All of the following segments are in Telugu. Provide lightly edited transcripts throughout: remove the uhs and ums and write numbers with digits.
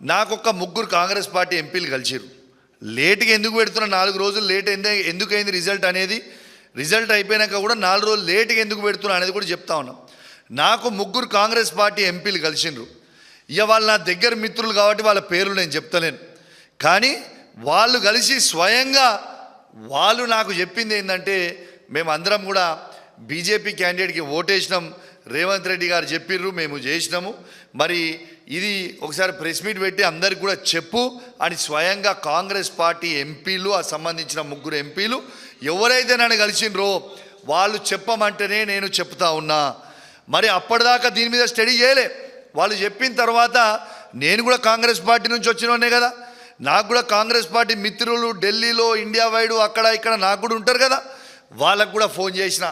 నాకొక్క ముగ్గురు కాంగ్రెస్ పార్టీ ఎంపీలు కలిసిరు. లేట్గా ఎందుకు పెడుతున్నా, 4 రోజులు లేట్ ఎందుకు అయింది రిజల్ట్ అయిపోయాక కూడా 4 రోజులు లేట్గా ఎందుకు పెడుతున్నా అనేది కూడా చెప్తా ఉన్నాం. నాకు ముగ్గురు కాంగ్రెస్ పార్టీ ఎంపీలు కలిసిండ్రు. ఇక వాళ్ళు నా దగ్గర మిత్రులు కాబట్టి వాళ్ళ పేర్లు నేను చెప్తలేను, కానీ వాళ్ళు కలిసి స్వయంగా వాళ్ళు నాకు చెప్పింది ఏంటంటే, మేము అందరం కూడా బీజేపీ క్యాండిడేట్కి ఓటేసినాం, రేవంత్ రెడ్డి గారు చెప్పిర్రు, మేము చేసినాము, మరి ఇది ఒకసారి ప్రెస్ మీట్ పెట్టి అందరికి కూడా చెప్పు అని స్వయంగా కాంగ్రెస్ పార్టీ ఎంపీలు, ఆ సంబంధించిన ముగ్గురు ఎంపీలు ఎవరైతే నన్ను కలిసిండ్రో వాళ్ళు చెప్పమంటేనే నేను చెప్తా ఉన్నా. మరి అప్పటిదాకా దీని మీద స్టడీ చేయలే. వాళ్ళు చెప్పిన తర్వాత నేను కూడా కాంగ్రెస్ పార్టీ నుంచి వచ్చినోనే కదా, నాకు కూడా కాంగ్రెస్ పార్టీ మిత్రులు ఢిల్లీలో, ఇండియా వైడు అక్కడ ఇక్కడ నాకు కూడా ఉంటారు కదా, వాళ్ళకు కూడా ఫోన్ చేసిన,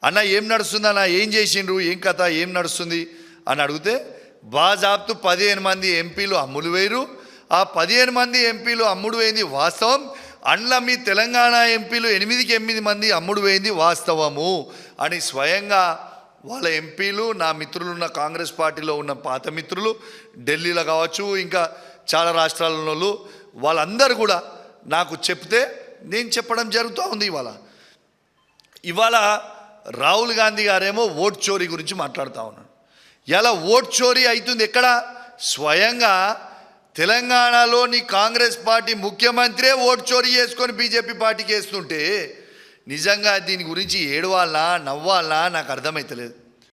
అన్న ఏం నడుస్తుంది అన్న, ఏం చేసిండ్రు, ఏం కథ, ఏం నడుస్తుంది అని అడిగితే బాజాబ్తు 15 మంది ఎంపీలు అమ్ముడు వేయరు, ఆ 15 మంది ఎంపీలు అమ్ముడు వేయింది వాస్తవం, అండ్ల మీ తెలంగాణ ఎంపీలు 8కి 8 మంది అమ్ముడు వేయింది వాస్తవము అని స్వయంగా వాళ్ళ ఎంపీలు, నా మిత్రులు, ఉన్న కాంగ్రెస్ పార్టీలో ఉన్న పాత మిత్రులు ఢిల్లీలో కావచ్చు, ఇంకా చాలా రాష్ట్రాలలో వాళ్ళందరూ కూడా నాకు చెప్తే నేను చెప్పడం జరుగుతూ ఉంది. ఇవాళ రాహుల్ గాంధీ గారేమో ఓట్ చోరీ గురించి మాట్లాడుతూ ఉన్నాడు. ఇలా ఓట్ చోరీ అవుతుంది ఎక్కడ? స్వయంగా తెలంగాణలోని కాంగ్రెస్ పార్టీ ముఖ్యమంత్రే ఓట్ చోరీ చేసుకొని బీజేపీ పార్టీకి వేస్తుంటే నిజంగా దీని గురించి ఏడవాలా నవ్వాలా నాకు అర్థమవుతలేదు.